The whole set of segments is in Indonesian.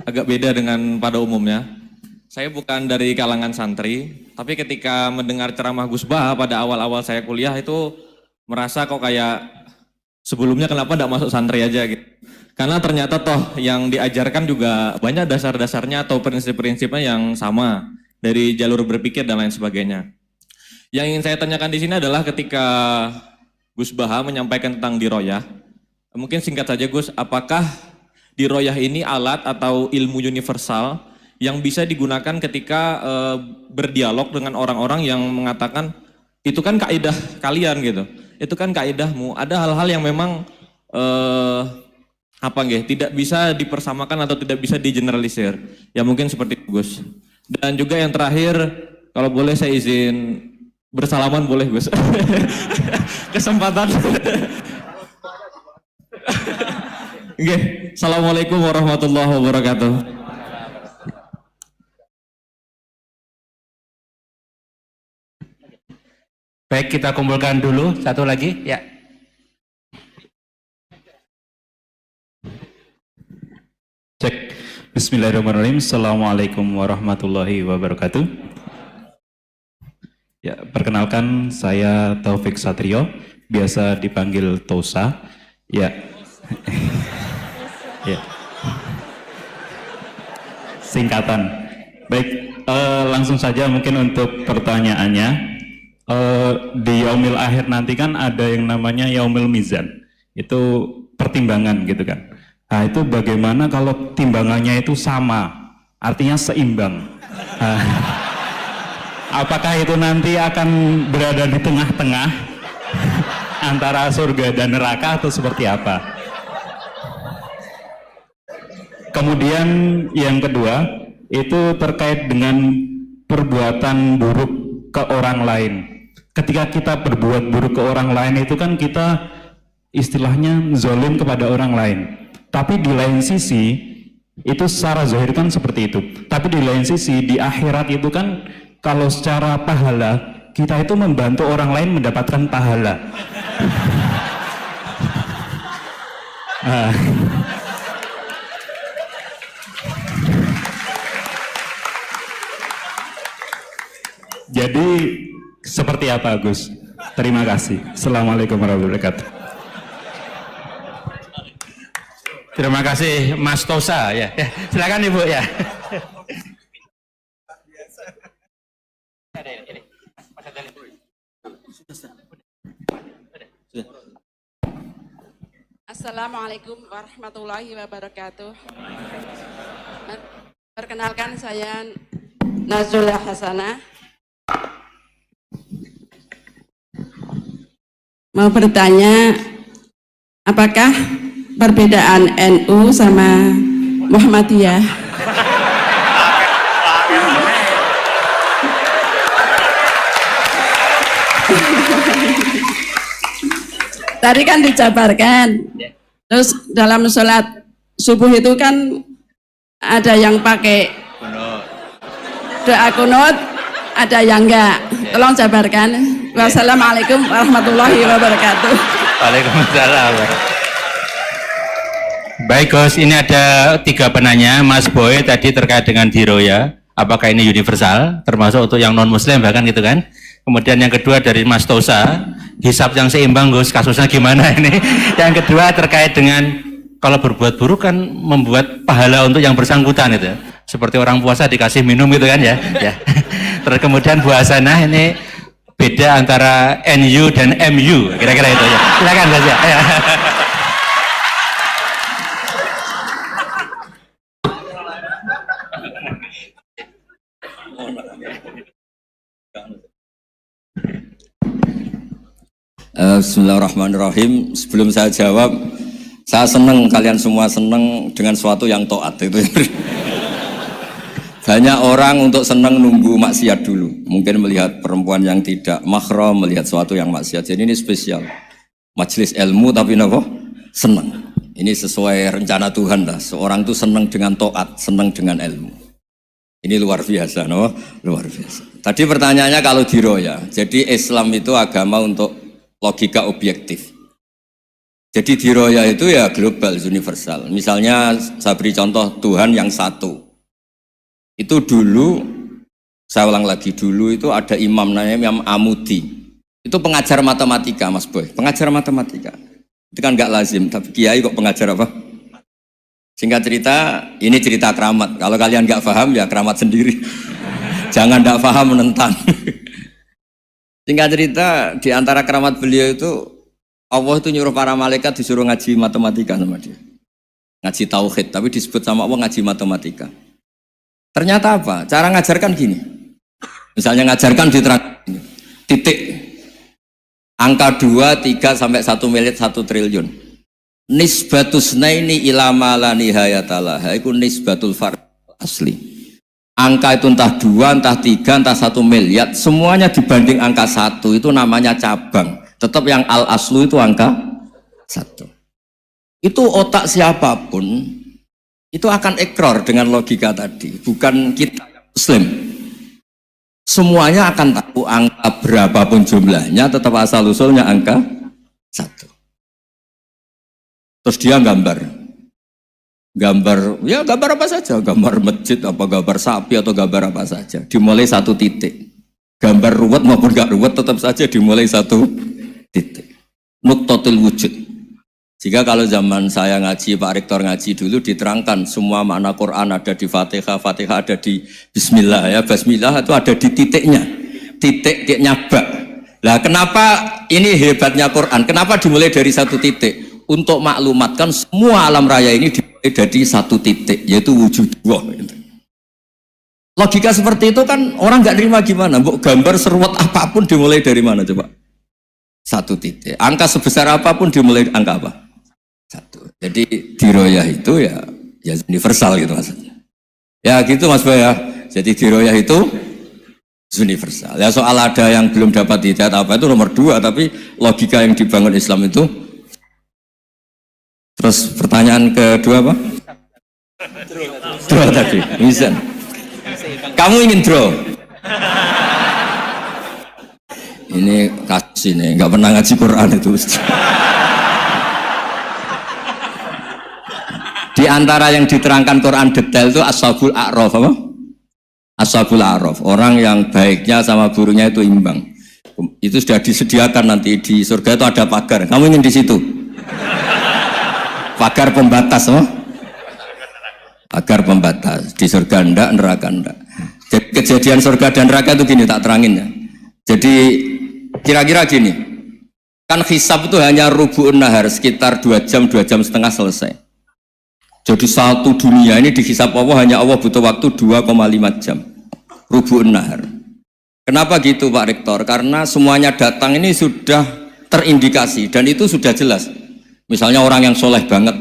agak beda dengan pada umumnya. Saya bukan dari kalangan santri, tapi ketika mendengar ceramah Gus Bah pada awal-awal saya kuliah itu merasa kok kayak sebelumnya kenapa tidak masuk santri aja gitu. Karena ternyata toh yang diajarkan juga banyak dasar-dasarnya atau prinsip-prinsipnya yang sama dari jalur berpikir dan lain sebagainya. Yang ingin saya tanyakan di sini adalah ketika Gus Baha menyampaikan tentang diroyah, mungkin singkat saja Gus, apakah diroyah ini alat atau ilmu universal yang bisa digunakan ketika berdialog dengan orang-orang yang mengatakan itu kan kaidah kalian gitu, itu kan kaidahmu. Ada hal-hal yang memang tidak bisa dipersamakan atau tidak bisa digeneralisir. Ya mungkin seperti itu Gus. Dan juga yang terakhir, kalau boleh saya izin bersalaman boleh Gus. Kesempatan. Oke, Assalamualaikum warahmatullahi wabarakatuh. Baik, kita kumpulkan dulu satu lagi, ya. Cek. Bismillahirrahmanirrahim. Assalamualaikum warahmatullahi wabarakatuh. Ya, perkenalkan saya Taufik Satrio, biasa dipanggil Tosa. Ya. Ya. Singkatan. Baik, langsung saja mungkin untuk pertanyaannya. Di yaumil akhir nanti kan ada yang namanya yaumil mizan, itu pertimbangan gitu kan. Nah itu bagaimana kalau timbangannya itu sama, artinya seimbang. Apakah itu nanti akan berada di tengah-tengah antara surga dan neraka atau seperti apa? Kemudian yang kedua itu terkait dengan perbuatan buruk ke orang lain. Ketika kita berbuat buruk ke orang lain itu kan kita istilahnya zalim kepada orang lain. Tapi di lain sisi itu secara zahir kan seperti itu. Tapi di lain sisi di akhirat itu kan kalau secara pahala kita itu membantu orang lain mendapatkan pahala. Jadi seperti apa Gus? Terima kasih. Assalamualaikum warahmatullahi wabarakatuh. Terima kasih Mas Tosa ya. Silakan Ibu ya. Assalamualaikum warahmatullahi wabarakatuh. Perkenalkan saya Nazrullah Hasanah. Mau bertanya, apakah perbedaan NU sama Muhammadiyah? Tadi kan dijabarkan, terus dalam sholat subuh itu kan ada yang pakai doa kunut, ada yang enggak. Tolong jabarkan. Wassalamualaikum warahmatullahi wabarakatuh. Waalaikumsalam. Baik Gus, ini ada 3 penanya. Mas Boy tadi terkait dengan diroya, apakah ini universal, termasuk untuk yang non muslim bahkan gitu kan. Kemudian yang kedua dari Mas Tosa, hisab yang seimbang Gus, kasusnya gimana ini. Yang kedua terkait dengan kalau berbuat buruk kan membuat pahala untuk yang bersangkutan itu, seperti orang puasa dikasih minum gitu kan ya. Terus kemudian Bu Hasanah ini beda antara NU dan MU, kira-kira itu ya. Silakan Gus ya. Bismillahirrahmanirrahim. Sebelum saya jawab, saya senang kalian semua senang dengan suatu yang taat itu. Banyak orang untuk senang nunggu maksiat dulu, mungkin melihat perempuan yang tidak mahram, melihat suatu yang maksiat. Jadi ini spesial, majelis ilmu tapi nopo senang. Ini sesuai rencana Tuhan lah. Seorang itu senang dengan taat, senang dengan ilmu. Ini luar biasa, no? Luar biasa. Tadi pertanyaannya kalau diroya, jadi Islam itu agama untuk logika objektif. Jadi diroya itu ya global, universal. Misalnya saya beri contoh Tuhan yang satu. Itu dulu, saya ulang lagi, dulu itu ada imam namanya Imam Amudi. Itu pengajar matematika, Mas Boy. Pengajar matematika. Itu kan nggak lazim, tapi kiai kok pengajar apa? Singkat cerita, ini cerita keramat. Kalau kalian nggak paham ya keramat sendiri. Jangan nggak paham menentang. Singkat cerita, di antara keramat beliau itu Allah itu nyuruh para malaikat disuruh ngaji matematika sama dia. Ngaji tauhid, tapi disebut sama Allah ngaji matematika. Ternyata apa? Cara ngajarkan gini. Misalnya ngajarkan diterang titik. Angka 2, 3 sampai 1 miliar 1 triliun. Nisbatusnaini ila ma la nihayatalah. Itu nisbatul fard asli. Angka itu entah 2, entah 3, entah 1 miliar, semuanya dibanding angka 1 itu namanya cabang. Tetap yang al-aslu itu angka 1. Itu otak siapapun itu akan ikrar dengan logika tadi. Bukan kita Muslim. Semuanya akan tahu angka berapapun jumlahnya, tetap asal usulnya angka 1. Terus dia gambar ya gambar apa saja, gambar masjid, apa gambar sapi atau gambar apa saja, dimulai 1 titik. Gambar ruwet maupun gak ruwet tetap saja dimulai 1 titik. Nuktotil wujud. Jika kalau zaman saya ngaji, Pak Rektor ngaji dulu diterangkan semua makna Quran ada di Fatihah, Fatihah ada di Bismillah ya, Bismillah itu ada di titiknya, titiknya bak. Lah kenapa ini hebatnya Quran? Kenapa dimulai dari 1 titik? Untuk maklumatkan semua alam raya ini dimulai dari 1 titik, yaitu wujudullah. Logika seperti itu kan orang nggak terima gimana? Mbok gambar seruat apapun dimulai dari mana coba? 1 titik. Angka sebesar apapun dimulai angka apa? 1. Jadi diroyah itu ya universal gitu maksudnya. Ya gitu Mas Boy ya. Jadi diroyah itu universal. Ya soal ada yang belum dapat hidayat apa itu nomor 2, tapi logika yang dibangun Islam itu. Terus pertanyaan kedua apa? Draw tadi. Bisa. Kamu ingin draw? Ini kasus ini nggak pernah ngaji Quran itu. Di antara yang diterangkan Quran detail itu Ashabul A'raf apa? Ashabul A'raf, orang yang baiknya sama buruknya itu imbang. Itu sudah disediakan nanti di surga itu ada pagar. Kamu ingin di situ? Pagar pembatas, apa? Pagar pembatas. Di surga enggak, neraka enggak. Jadi kejadian surga dan neraka itu gini, tak terangin ya. Jadi kira-kira gini, kan hisab itu hanya rubu'un nahar, sekitar 2 jam, 2 jam setengah selesai. Jadi satu dunia ini dihisab Allah, hanya Allah butuh waktu 2,5 jam. Rubu'un nahar. Kenapa gitu Pak Rektor? Karena semuanya datang ini sudah terindikasi dan itu sudah jelas. Misalnya orang yang soleh banget,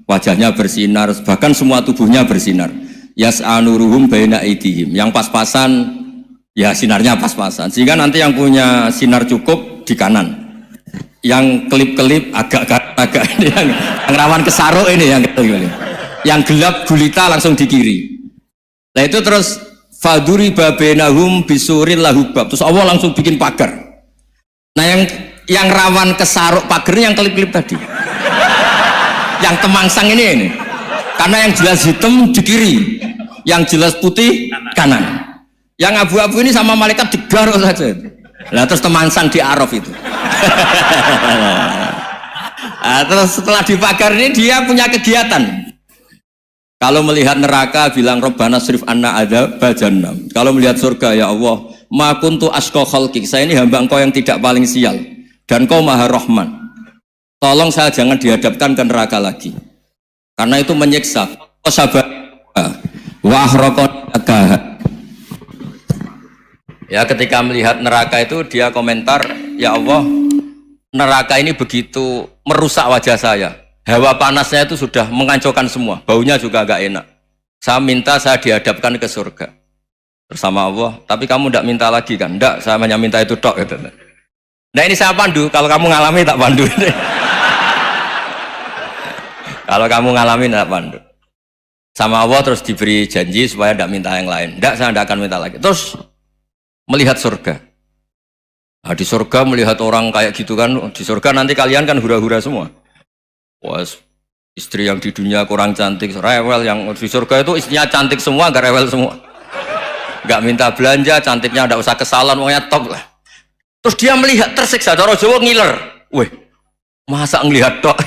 wajahnya bersinar, bahkan semua tubuhnya bersinar. Yas'anuruhum baina aidihim. Yang pas-pasan, ya sinarnya pas-pasan. Sehingga nanti yang punya sinar cukup di kanan. Yang kelip-kelip agak ini, yang rawan kesaruk ini yang kelip. Yang gelap gulita langsung di kiri. Nah itu terus faduri babenahum bisuril lahubab. Terus Allah langsung bikin pagar. Nah yang rawan kesaruk pagarnya yang kelip-kelip tadi. Yang temangsang ini. Karena yang jelas hitam di kiri, yang jelas putih kanan. Yang abu-abu ini sama malaikat digaruk saja. Nah terus temangsang di Araf itu. Nah, terus setelah dipagar ini dia punya kegiatan. Kalau melihat neraka bilang Rabbana srif anna adzaba jahannam. Kalau melihat surga ya Allah, ma kuntu asqa khalqik. Saya ini hamba Engkau yang tidak paling sial dan Kau Maha Rahman. Tolong saya jangan dihadapkan ke neraka lagi. Karena itu menyiksa. Ya ketika melihat neraka itu dia komentar, ya Allah, neraka ini begitu merusak wajah saya. Hawa panasnya itu sudah menghancurkan semua. Baunya juga agak enak. Saya minta saya dihadapkan ke surga bersama Allah. Tapi kamu tidak minta lagi kan? Tidak, saya hanya minta itu tok. Gitu. Nah ini saya pandu. Kalau kamu ngalami tak pandu. Kalau kamu ngalamin tak pandu. Sama Allah terus diberi janji supaya tidak minta yang lain. Tidak, saya tidak akan minta lagi. Terus melihat surga. Nah, di surga melihat orang kayak gitu kan. Di surga nanti kalian kan hura-hura semua. Wah, istri yang di dunia kurang cantik, rewel, yang di surga itu istrinya cantik semua, gak rewel semua. Gak minta belanja, cantiknya gak usah ke salon, pokoknya top lah. Terus dia melihat tersiksa, cara Jawa ngiler. Weh, masa ngelihat tok?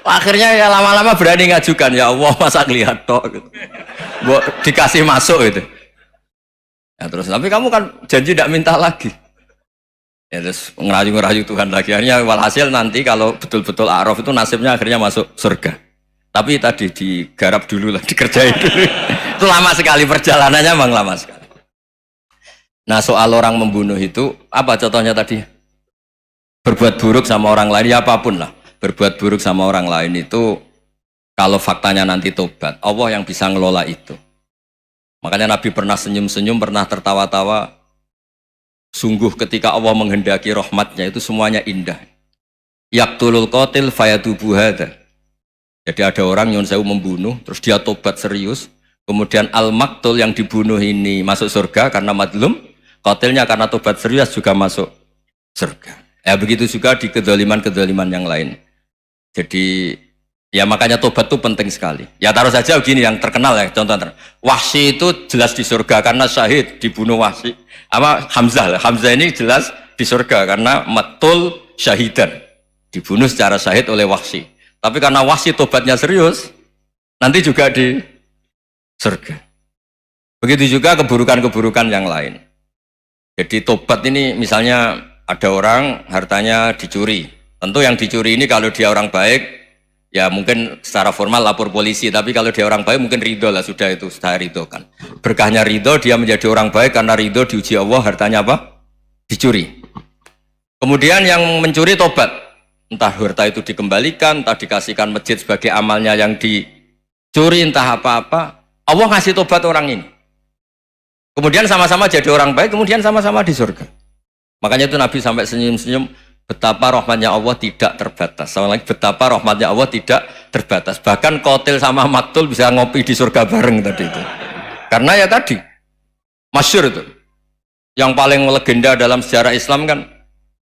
Akhirnya ya lama-lama berani ngajukan, ya Allah masa ngelihat tok gitu. Dikasih masuk gitu. Ya terus, tapi kamu kan janji tidak minta lagi. Ya terus ngerayu-ngerayu Tuhan lagi. Akhirnya walhasil nanti kalau betul-betul A'raf itu nasibnya akhirnya masuk surga. Tapi tadi digarap dulu lah, dikerjain dulu. Itu lama sekali perjalanannya, memang lama sekali. Nah soal orang membunuh itu, apa contohnya tadi? Berbuat buruk sama orang lain, ya apapun lah. Berbuat buruk sama orang lain itu, kalau faktanya nanti tobat, Allah yang bisa ngelola itu. Makanya Nabi pernah senyum-senyum, pernah tertawa-tawa. Sungguh ketika Allah menghendaki rahmatnya itu semuanya indah. Yaqtulul qatil fayatubu hadza. Jadi ada orang yang saya membunuh, terus dia tobat serius. Kemudian al-maktul yang dibunuh ini masuk surga karena madlum. Qatilnya karena tobat serius juga masuk surga. Ya begitu juga di kedoliman-kedoliman yang lain. Jadi ya makanya tobat itu penting sekali. Ya taruh saja begini yang terkenal ya, contoh Wahsy itu jelas di surga karena syahid dibunuh Wahsy. Apa Hamzah lah. Hamzah ini jelas di surga karena matul syahidan, dibunuh secara syahid oleh Wahsy. Tapi karena Wahsy tobatnya serius, nanti juga di surga. Begitu juga keburukan-keburukan yang lain. Jadi tobat ini misalnya ada orang hartanya dicuri. Tentu yang dicuri ini kalau dia orang baik, ya mungkin secara formal lapor polisi. Tapi kalau dia orang baik mungkin ridho lah, sudah itu saya ridho kan. Berkahnya ridho, dia menjadi orang baik karena ridho diuji Allah, hartanya apa? Dicuri. Kemudian yang mencuri tobat. Entah harta itu dikembalikan, entah dikasihkan masjid sebagai amalnya yang dicuri, entah apa-apa. Allah ngasih tobat orang ini. Kemudian sama-sama jadi orang baik, kemudian sama-sama di surga. Makanya itu Nabi sampai senyum-senyum, betapa rahmatnya Allah tidak terbatas. Sama lagi, betapa rahmatnya Allah tidak terbatas. Bahkan qatil sama maktul bisa ngopi di surga bareng tadi itu. Karena ya tadi, masyhur itu. Yang paling legenda dalam sejarah Islam kan,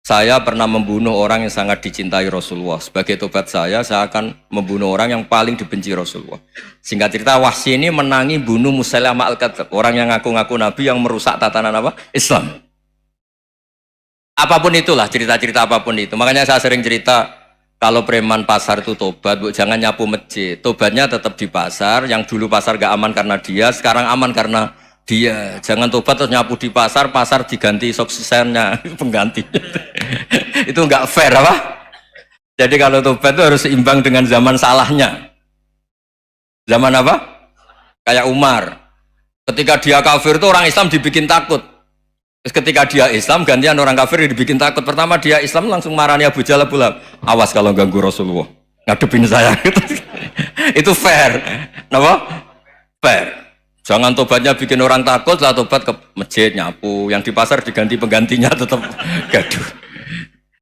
saya pernah membunuh orang yang sangat dicintai Rasulullah. Sebagai tobat saya akan membunuh orang yang paling dibenci Rasulullah. Singkat cerita, Wahsy ini menangi bunuh Musailamah al-Kadzdzab, orang yang ngaku-ngaku Nabi yang merusak tatanan apa? Islam. Apapun itulah, cerita-cerita apapun itu. Makanya saya sering cerita, kalau preman pasar itu tobat, bu, jangan nyapu masjid. Tobatnya tetap di pasar, yang dulu pasar gak aman karena dia, sekarang aman karena dia. Jangan tobat terus nyapu di pasar, pasar diganti soksennya, pengganti. Itu nggak fair apa? Jadi kalau tobat itu harus seimbang dengan zaman salahnya. Zaman apa? Kayak Umar. Ketika dia kafir itu orang Islam dibikin takut. Terus ketika dia Islam, gantian orang kafir dibikin takut. Pertama dia Islam langsung marahnya Abu Jahal, awas kalau ganggu Rasulullah, ngadepin saya. Itu fair. Apa? Fair. Jangan tobatnya bikin orang takut, lah tobat ke masjid nyapu, yang di pasar diganti penggantinya tetap gaduh.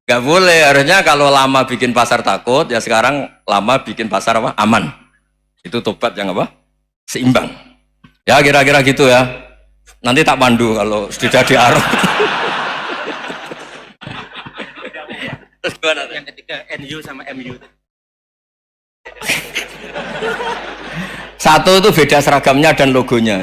Gak boleh, harusnya kalau lama bikin pasar takut, ya sekarang lama bikin pasar apa? Aman. Itu tobat yang apa? Seimbang. Ya kira-kira gitu ya. Nanti tak pandu kalau sudah di Arab. Terus gimana? Yang ketiga NU sama MU. Satu itu beda seragamnya dan logonya.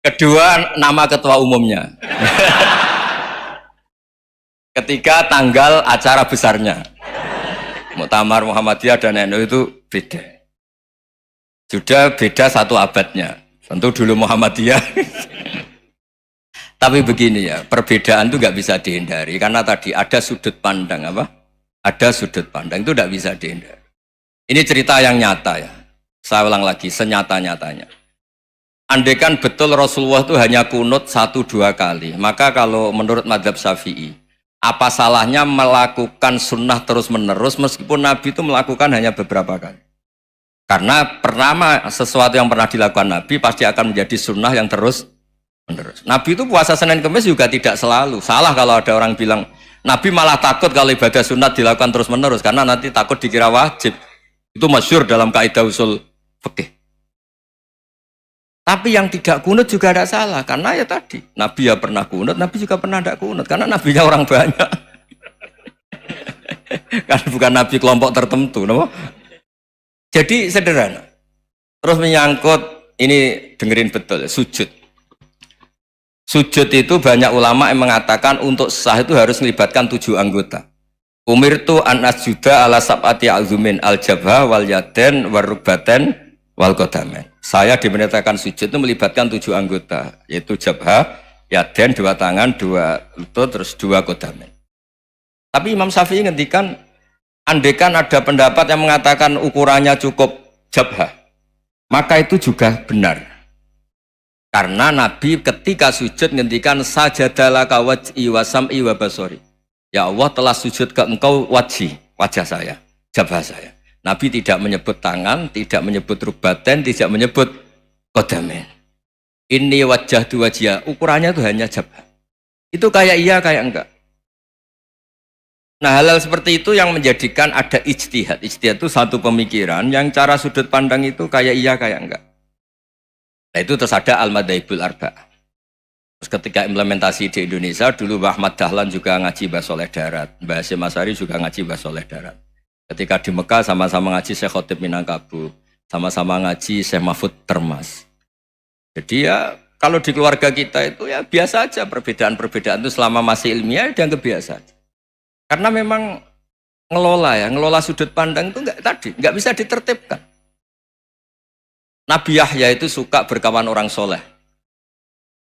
Kedua, nama ketua umumnya. Ketiga, tanggal acara besarnya. Muktamar Muhammadiyah dan NU itu beda. Sudah beda satu abadnya. Tentu dulu Muhammadiyah. Tapi begini ya, perbedaan itu nggak bisa dihindari karena tadi ada sudut pandang apa? Ada sudut pandang itu nggak bisa dihindari. Ini cerita yang nyata ya. Saya ulang lagi, senyata-nyatanya. Andaikan betul Rasulullah itu hanya kunut 1-2 kali, maka kalau menurut mazhab Syafi'i, apa salahnya melakukan sunnah terus-menerus meskipun Nabi itu melakukan hanya beberapa kali? Karena pertama sesuatu yang pernah dilakukan Nabi pasti akan menjadi sunnah yang terus-menerus. Nabi itu puasa Senin Kemis juga tidak selalu. Salah kalau ada orang bilang Nabi malah takut kalau ibadah sunat dilakukan terus-menerus karena nanti takut dikira wajib. Itu masyhur dalam kaidah usul fikih. Tapi yang tidak kunut juga tidak salah, karena ya tadi Nabi ya pernah kunut, Nabi juga pernah tidak kunut, karena Nabinya orang banyak. Kan bukan Nabi kelompok tertentu, no? Jadi sederhana. Terus menyangkut ini dengerin betul, sujud. Sujud itu banyak ulama yang mengatakan untuk sah itu harus melibatkan 7 anggota. Umirtu an asjuda ala sab'ati azumin al jabha wal yaden wal rukbaten wal qadamen. Saya diperintahkan sujud itu melibatkan 7 anggota, yaitu jabha, yaden 2 tangan, 2 lutut, terus 2 qadamen. Tapi Imam Syafi'i ngendikan, andaikan ada pendapat yang mengatakan ukurannya cukup jabha, maka itu juga benar. Karena Nabi ketika sujud ngendikan sajadalaka wajhi wa sam'i wa basori. Ya Allah telah sujud ke engkau wajah saya, jabha saya. Nabi tidak menyebut tangan, tidak menyebut rukbaten, tidak menyebut qadamen. Ini wajah dua wajah, ukurannya itu hanya jabha. Itu kayak iya, kayak enggak. Nah, hal-hal seperti itu yang menjadikan ada ijtihad. Ijtihad itu satu pemikiran yang cara sudut pandang itu kayak iya, kayak enggak. Nah, itu terus ada al-madhaibul arba'ah. Terus ketika implementasi di Indonesia, dulu Mbah Ahmad Dahlan juga ngaji Mbah Soleh Darat, Mbah Hasyim Asy'ari juga ngaji Mbah Soleh Darat. Ketika di Mekah sama-sama ngaji Syekh Khotib Minangkabau, sama-sama ngaji Syekh Mahfud Termas. Jadi ya kalau di keluarga kita itu ya biasa aja, perbedaan-perbedaan itu selama masih ilmiah dianggap biasa aja. Karena memang ngelola sudut pandang itu nggak bisa ditertibkan. Nabi Yahya itu suka berkawan orang soleh.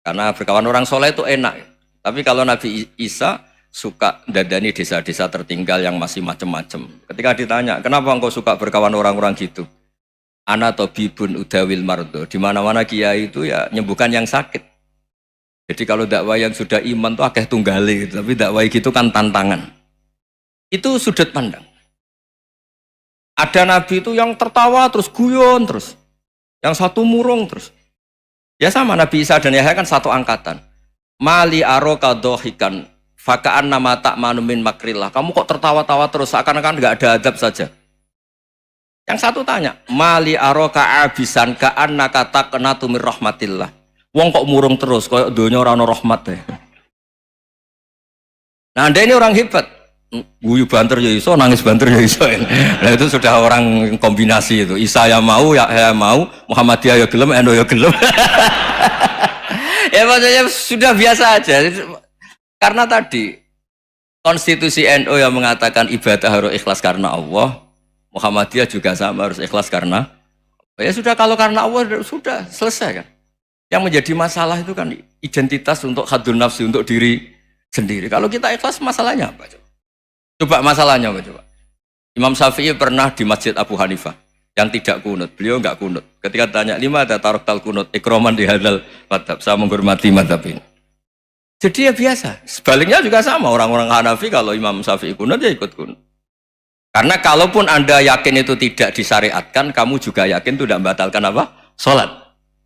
Karena berkawan orang soleh itu enak. Tapi kalau Nabi Isa suka dadani desa-desa tertinggal yang masih macam-macam. Ketika ditanya, kenapa engkau suka berkawan orang-orang gitu? Ana tabibun udawil mardo. Di mana-mana kiai itu ya nyembuhkan yang sakit. Jadi kalau dakwah yang sudah iman tuh akeh tunggale gitu. Tapi dakwah gitu kan tantangan. Itu sudut pandang. Ada nabi itu yang tertawa terus guyon terus. Yang satu murung terus. Ya sama Nabi Isa dan Yahya kan satu angkatan. Mali aroka dohikan fakaan nama tak manumin makrillah. Kamu kok tertawa-tawa terus, seakan-akan nggak ada adab saja. Yang satu tanya, mali aroka abisan kaan nakata kena tumir rahmatillah. Wong kok murung terus, kok dunia orang rahmat ya. Nah, Anda ini orang hebat. Guyu banter ya iso, nangis banter ya iso. Nah itu sudah orang kombinasi itu. Isa ya mau, ya mau, Muhammadiyah ya gelem, NU ya gelem. Ya maksudnya sudah biasa aja. Karena tadi konstitusi NU yang mengatakan ibadah harus ikhlas karena Allah, Muhammadiyah juga sama harus ikhlas karena ya sudah, kalau karena Allah sudah selesai kan. Yang menjadi masalah itu kan identitas untuk hadun nafsi, untuk diri sendiri. Kalau kita ikhlas masalahnya apa? Coba masalahnya apa coba? Imam Syafi'i pernah di Masjid Abu Hanifah yang tidak kunut. Beliau enggak kunut. Ketika tanya, 5 ada taroktal kunut, ikroman di hadal madhab. Saya menghormati madhab ini. Jadi ya biasa. Sebaliknya juga sama. Orang-orang Hanafi kalau Imam Syafi'i kunut ya ikut kunut. Karena kalaupun Anda yakin itu tidak disyariatkan, kamu juga yakin itu tidak membatalkan apa? Sholat.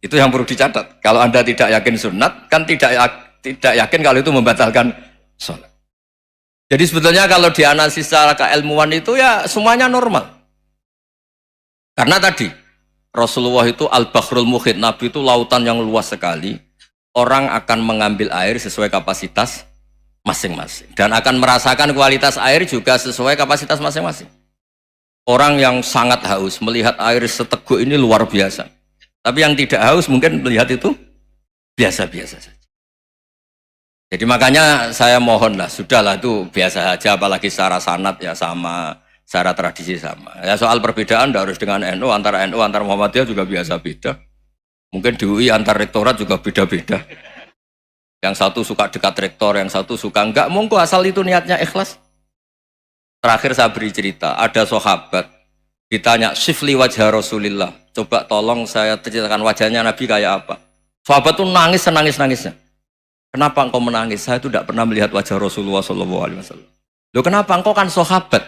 Itu yang perlu dicatat. Kalau Anda tidak yakin sunat, kan tidak yakin kalau itu membatalkan sholat. Jadi sebetulnya kalau dianalisis secara keilmuan itu ya semuanya normal. Karena tadi Rasulullah itu al-Bahrul Muhit, Nabi itu lautan yang luas sekali. Orang akan mengambil air sesuai kapasitas masing-masing. Dan akan merasakan kualitas air juga sesuai kapasitas masing-masing. Orang yang sangat haus melihat air seteguk ini luar biasa. Tapi yang tidak haus mungkin melihat itu biasa-biasa saja. Jadi makanya saya mohonlah, sudahlah itu biasa saja, apalagi secara sanad ya sama, secara tradisi sama. Ya soal perbedaan tidak harus dengan NU, antara Muhammadiyah juga biasa beda. Mungkin di UI antar rektorat juga beda-beda. Yang satu suka dekat rektor, yang satu suka enggak, monggo asal itu niatnya ikhlas. Terakhir saya beri cerita, ada sahabat ditanya, "Sifli wajah Rasulillah." Coba tolong saya ceritakan wajahnya Nabi kayak apa. Sahabat tuh nangis senangis-nangisnya. Kenapa engkau menangis? Saya itu tidak pernah melihat wajah Rasulullah SAW. Loh kenapa? Engkau kan sahabat.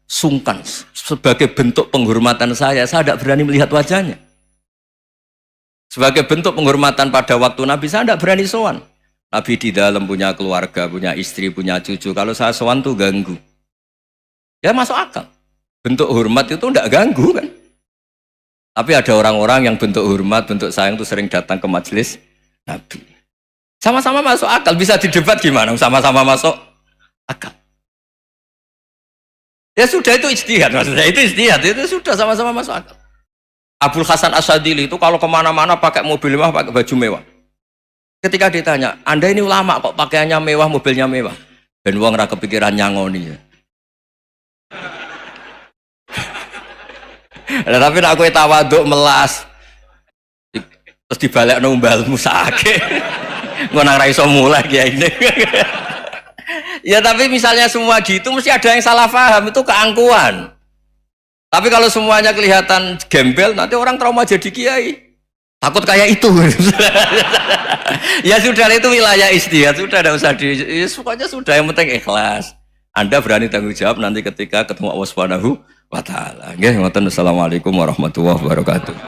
Sungkan. Sebagai bentuk penghormatan saya tidak berani melihat wajahnya. Sebagai bentuk penghormatan pada waktu Nabi, saya tidak berani sowan. Nabi di dalam punya keluarga, punya istri, punya cucu. Kalau saya sowan tuh ganggu. Ya masuk akal. Bentuk hormat itu tidak ganggu kan. Tapi ada orang-orang yang bentuk hormat, bentuk sayang itu sering datang ke majelis Nabi. Sama-sama masuk akal, bisa didebat gimana? Sama-sama masuk akal. Ya sudah, itu ijtihad maksudnya, itu ijtihad, itu sudah sama-sama masuk akal. Abul Hasan Asyadili itu kalau kemana-mana pakai mobil mewah, pakai baju mewah. Ketika ditanya, Anda ini ulama kok pakaiannya mewah, mobilnya mewah? Ben wong ra kepikiran nyangoni ya. Nah, tapi nek kowe tawaduk melas terus dibalekno mbalmu sakit. Ngono nang ra iso mulai ya ini. Ya tapi misalnya semua gitu mesti ada yang salah paham, itu keangkuhan. Tapi kalau semuanya kelihatan gembel, nanti orang trauma jadi kiai. Takut kayak itu. Ya sudah, itu wilayah ijtihad, sudah tidak usah ya, pokoknya sudah, yang penting ikhlas. Anda berani tanggung jawab nanti ketika ketemu Allah Subhanahu wa taala. Nggih, ngoten. Assalamualaikum warahmatullahi wabarakatuh.